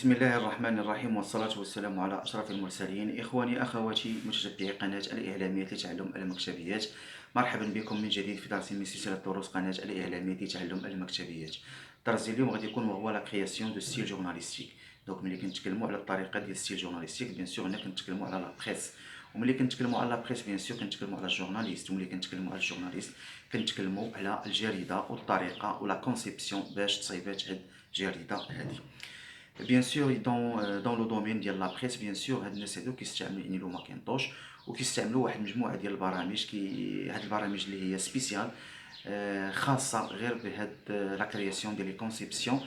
بسم الله الرحمن الرحيم والصلاة والسلام على أشرف المرسلين. إخواني أخواتي متتبعي قناة الإعلامية لتعلم المكتبيات، مرحبا بكم من جديد في درس من سلسلة دروس قناة الإعلامية لتعلم المكتبيات. درس اليوم غادي يكون وهو لا كرياسيون دو ستيل جورناليستيك. دونك ملي كنتكلموا على الطريقة ديال ستيل جورناليستيك بيان سور هنا كنتكلموا على لا بريس، وملي كنتكلموا على لا بريس بيان سور كنتكلموا على الجورناليست، وملي كنتكلموا على الجورناليست كنتكلموا على الجريدة والطريقة ولا كونسيبسيون باش تصايبات هاد الجريدة هذه. بيان سور دون لو دومين ديال لا بريس بيان سور هاد الناس هادو كيستعملوا يعني لو ماكنتوش، وكيستعملوا واحد المجموعه ديال البرامج هاد البرامج اللي هي سبيسيال خاصه غير بهاد لا كرياسيون ديال لي كونسيبسيون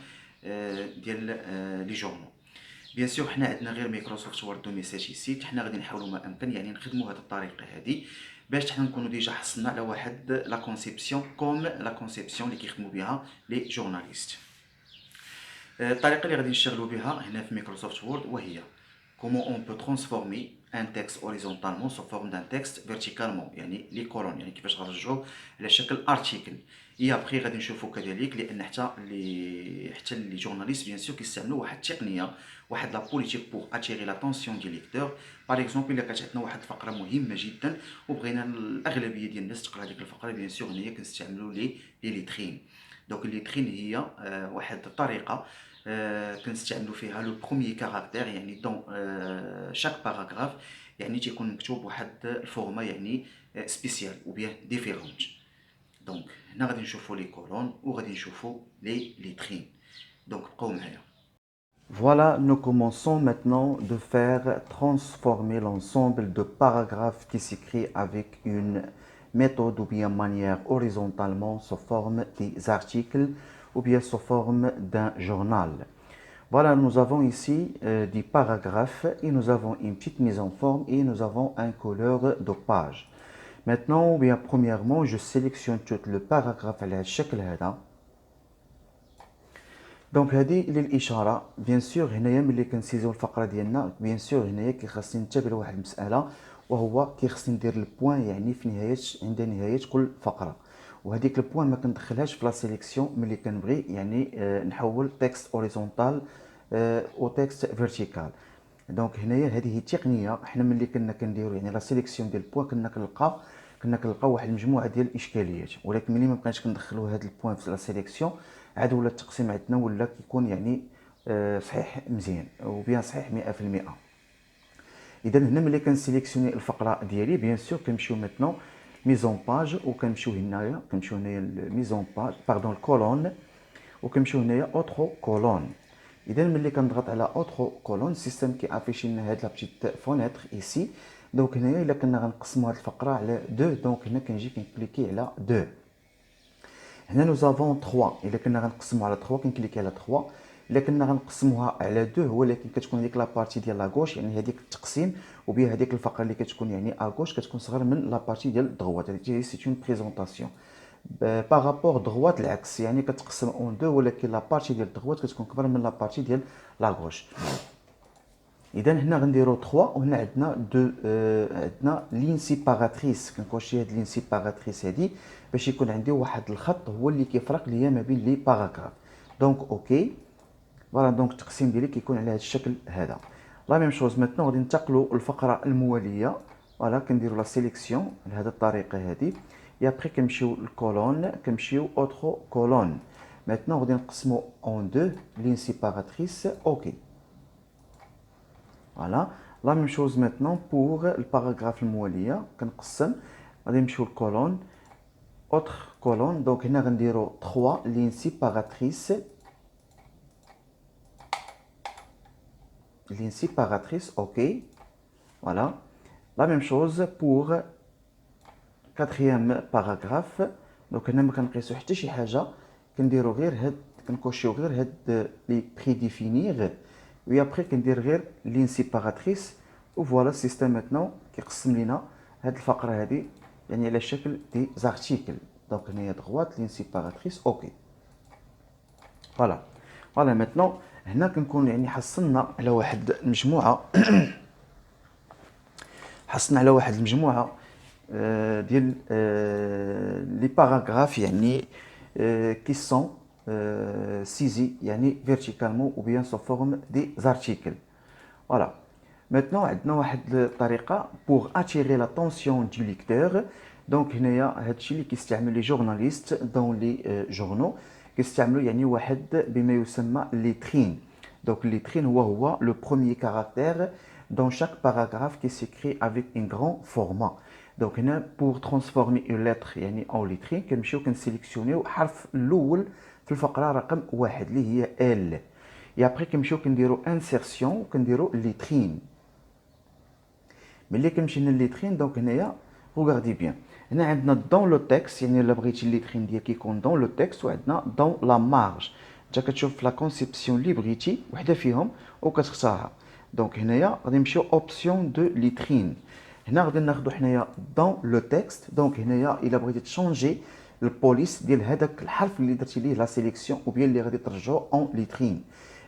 ديال لي جورنال. بيان سور حنا عندنا غير مايكروسوفت وورد وميساجي سيت، حنا غادي نحاولوا ما امكن يعني نخدموا هاد الطريقه هذه باش حنا نكونوا ديجا حصلنا على واحد لا كونسيبسيون كوم لا كونسيبسيون اللي كيخدموا بها لي جورناليست. الطريقة اللي غادي نشتغلوا بها هنا في مايكروسوفت وورد وهي comment on peut transformer un texte horizontalement sous forme d'un texte verticalement، يعني لي كولون، يعني كيفاش غنرجعوه على شكل ارتيكل. اي ابري غادي نشوفوا كذلك لان حتى لي جورناليست بيان سور كيستعملوا واحد التقنيه، واحد لا بوليتيك بور اتيري لاتونسيون دي ليكتور. باغ اكزومبل الا كانت عندنا واحد الفقره مهمه جدا وبغينا الاغلبيه ديال الناس تقرا هذيك الفقره، بيان سور هنايا كنستعملوا لي ليترين. دونك الليترين هي واحد الطريقه كنستعملوا فيها لو بروميي كاركتير، يعني دون شاك باراغراف يعني تيكون مكتوب واحد الفورما يعني سبيسيال او بيان ديفيرونت. دونك هنا غادي نشوفوا لي كولون وغادي نشوفوا لي ليترين. دونك بقاو معايا. Voilà, nous commençons maintenant de faire transformer l'ensemble de paragraphes qui s'écrit avec une méthode ou bien manière horizontalement sous forme des articles ou bien sous forme d'un journal. Voilà, nous avons ici des paragraphes et nous avons une petite mise en forme et nous avons un couleur de page. Maintenant, bien premièrement, je sélectionne tout le paragraphe على الشكل هذا. دونك هذه للاشاره. بيان سور هنايا ملي كنسيزو الفقره ديالنا بيان سور هنايا كيخصني ننتبه لواحد المساله، وهو كيخصني ندير البوان يعني في نهايه عند نهايه كل فقره، وهذيك البوان ما كندخلهاش في لا سيليكسيون ملي كنبغي يعني نحول تكست اوريزونتال او تكست فيرتيكال. دونك هنايا هذه هي التقنيه. حنا ملي كنا كنديروا يعني لا سيليكسيون ديال البوان كنا كنلقاو واحد المجموعه ديال الاشكاليات، ولكن ملي ما بقيناش كندخلوا هذا البوان في لا سيليكسيون عاد ولا التقسيم عندنا ولا كيكون يعني صحيح مزيان وبيان صحيح 100%. اذا هنا ملي كنسيليكسيوني الفقره ديالي بيان سور كنمشيو ميتنون ميزون باج، وكنمشيو هنايا ميزون باج باردون الكولون، وكنمشيو هنايا اوترو كولون. اذا ملي كنضغط على اوترو كولون السيستم كيافيشي لنا هاد لا بتيت فونيتر ايسي. دونك هنايا الا كنا غنقسموا هاد الفقره على دو، دونك هنا كنجي كنكليكي على دو. هنا nous avons 3، الا كنا غنقسموا على 3 كنكليكي على 3. الا كنا غنقسموها على 2 ولكن كتكون هذيك لابارتي ديال لاغوش يعني هذيك التقسيم، وبها هذيك الفقره اللي كتكون يعني اغوش كتكون صغر من لابارتي ديال دغوات. هذه سي اون بريزونطاسيون بارابور دغوات العكس، يعني كتقسم اون 2 ولكن لابارتي ديال دغوات كتكون كبر من لابارتي ديال لاغوش. اذا هنا غنديرو 3 وهنا عندنا دو عندنا لين سيباراتريس. كنكوشي هاد لين سيباراتريس هادي باش يكون عندي واحد الخط هو اللي كيفرق ليا ما بين لي باراغراف. دونك اوكي فوالا. دونك التقسيم ديالي كيكون على هاد الشكل هذا. لا ميم شوز ميتنون غادي ننتقلوا للفقره المواليه. فوالا كنديروا لا سيليكسيون بهذه الطريقه هذه، يا بري كنمشيو للكولون كنمشيو اوترو كولون. ميتنون غادي نقسموا اون دو لين سيباراتريس. اوكي فوالا. لا ميم شوز ميتنون بور الباراغراف المواليه كنقسم، غادي نمشيو للكولون اوتر كولون. دونك هنا غنديرو 3 لين سيباراتريس اوكي فوالا. لا ميم شوز بور كاتريام باراغراف. دونك هنا ما كنقيسو حتى شي حاجه، كنديرو غير هاد كنكوشيو غير هاد لي بري ديفينير، وي ابري كندير غير لين سيباراتريس. وفوالا السيستم ميتنون كيقسم لينا هاد الفقره هادي يعني على شكل دي زارتيكل. دونك هنايا دغوات لين سيباراتريس اوكي فوالا. فوالا ميتنون هنا كنكون يعني حصلنا على واحد المجموعه ديال لي باراغراف يعني كي سون سيزي يعني فيرتيكالمون ou bien sous forme des articles. Voilà. Maintenant عندنا واحد الطريقة pour attirer l'attention du lecteur. دونك هنايا هادشي اللي كيستعمل لي جورناليست دون لي جورنو، كيستعملوا يعني واحد بما يسمى ليترين. دونك ليترين هو لو بروميير كاركتير dans chaque paragraphe qui s'écrit avec un grand format. دونك هنا pour transformer une lettre يعني en ليترين كنمشيو كنسيليكسيونيو الحرف الاول في الفقره رقم واحد اللي هي ال. et après كنمشيو كنديرو انسيرسيون وكنديرو ليترين. ملي كنمشي هنا ليترين دونك هنايا regardez bien هنا عندنا dans le texte يعني الا بغيتي الليترين ديالك يكون dans le texte وعندنا dans la marge. انت كتشوف لا كونسيبسيون اللي بغيتي وحده فيهم وكتختارها. دونك هنايا غادي نمشيو اوبسيون دو ليترين. هنا غادي ناخذ حنايا dans le texte. دونك هنايا الا بغيتي تشونجي البوليس ديال هذاك الحرف اللي درتي ليه لا سيليكسيون او بيان اللي غادي ترجعو اون ليترين.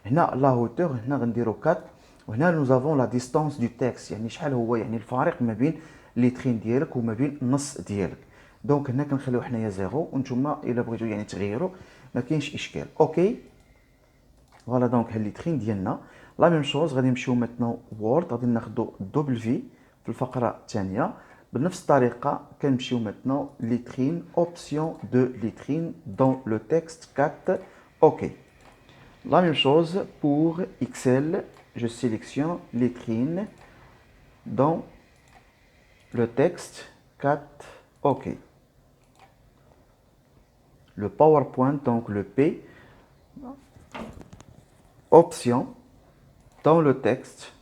هنا لا هوتور هنا غنديرو 4 وهنا نو زافون لا ديستانس دو تكست يعني شحال هو يعني الفارق ما بين ليترين ديالك وما بين النص ديالك. دونك هنا كنخليو حنايا زيرو وانتوما الا بغيتو يعني تغيروا ما كاينش اشكال. اوكي فوالا دونك ها ليترين ديالنا لا ميم شوز. غادي نمشيو ميتنون وورد غادي ناخذوا دوبل في في الفقره الثانيه بنفس الطريقه كنمشيو ميتنون ليترين اوبسيون دو ليترين دون لو تكست 4. اوكي la même chose pour Excel. Je sélectionne Lettrine dans le texte 4. OK. Le PowerPoint, donc le P. Option dans le texte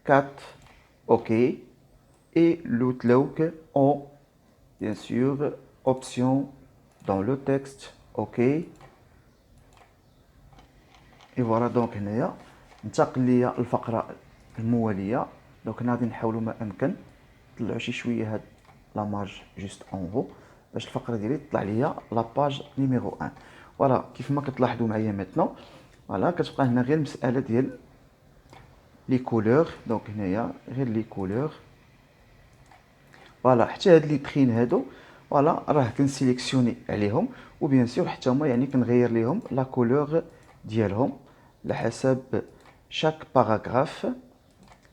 4. OK. Et l'Outlook en, bien sûr, option dans le texte. OK. اي فوالا دونك هنايا انتقل ليا الفقره المواليه. دونك هنا غادي نحاولوا ما امكن نطلعوا شي شويه هاد لا مارج جوست اون هو باش الفقره ديالي تطلع ليا لا باج نيميرو 1. فوالا كيف ما كتلاحظوا معايا ميتنون فوالا كتبقى هنا غير المساله ديال لي كولور. دونك هنايا غير لي كولور فوالا حتى هاد لي ترين هادو فوالا راه كنسيليكسيوني عليهم وبيان سور حتى هما يعني كنغير ليهم لا كولور ديالهم على حسب chaque paragraphe.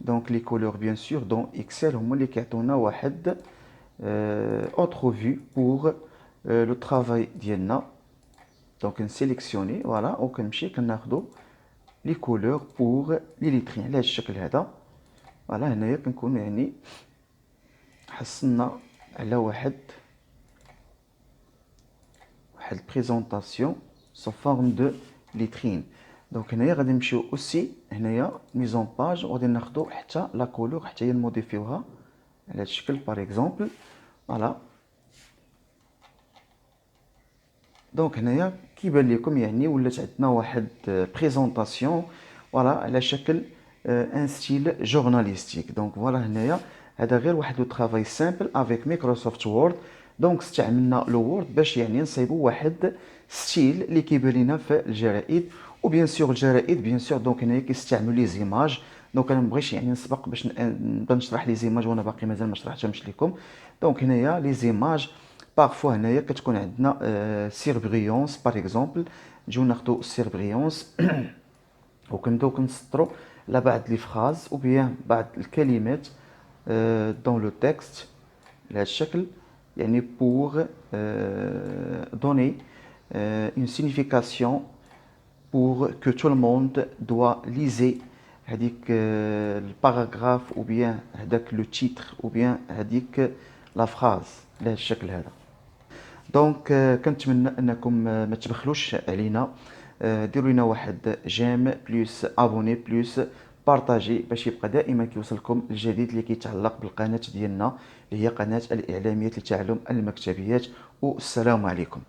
donc les couleurs bien sûr dans Excel هما اللي كيعطونا واحد autre vue pour le travail ديالنا. donc نسيليكسيوني فوالا وكنمشي كناخذوا لي كولور بور لي ليترين على هذا الشكل هذا. فوالا هنايا كنكون يعني حصلنا على واحد بريزونطاسيون sous forme de ليترين. دونك هنايا غادي نمشيو اوسي هنايا ميزون باج وغادي ناخذوا حتى لا كولور حتى هي نموديفيوها على هذا الشكل باغ اكزومبل. فوالا دونك هنايا كيبان لكم يعني ولات عندنا واحد بريزونطاسيون فوالا على شكل ان ستيل جورناليستيك. دونك فوالا هنايا هذا غير واحد لو طرافاي سامبل افيك مايكروسوفت وورد. دونك استعملنا لو وورد باش يعني نصايبوا واحد ستيل اللي كيبان لينا في الجرائد وبيان سور الجرائد بيان سور. دونك هنايا كيستعملوا لي زيماج. دونك انا مبغيش يعني نسبق باش نبدا نشرح لي زيماج وانا باقي مازال ما شرحتهمش لكم. دونك هنايا لي زيماج بارفوا هنايا كتكون عندنا سيربريونس باغ اكزومبل نجيو ناخذوا سيربريونس وكنبداو كنسطروا على بعض لي فراز او بيان بعض الكلمات دون لو تكست على هذا الشكل يعني pour donner une signification pour que tout le monde doit lire هذيك الباراغراف ou bien هذاك لو تيتر ou bien هذيك لا فراز على هذا الشكل هذا. دونك كنتمنى انكم ما تبخلوش علينا. ديروا لنا واحد جيم بلس ابوني بلس بارطاجي باش يبقى دائما كيوصلكم الجديد اللي كيتعلق بالقناه ديالنا اللي هي قناه الاعلاميات لتعلم المكتبيات. والسلام عليكم.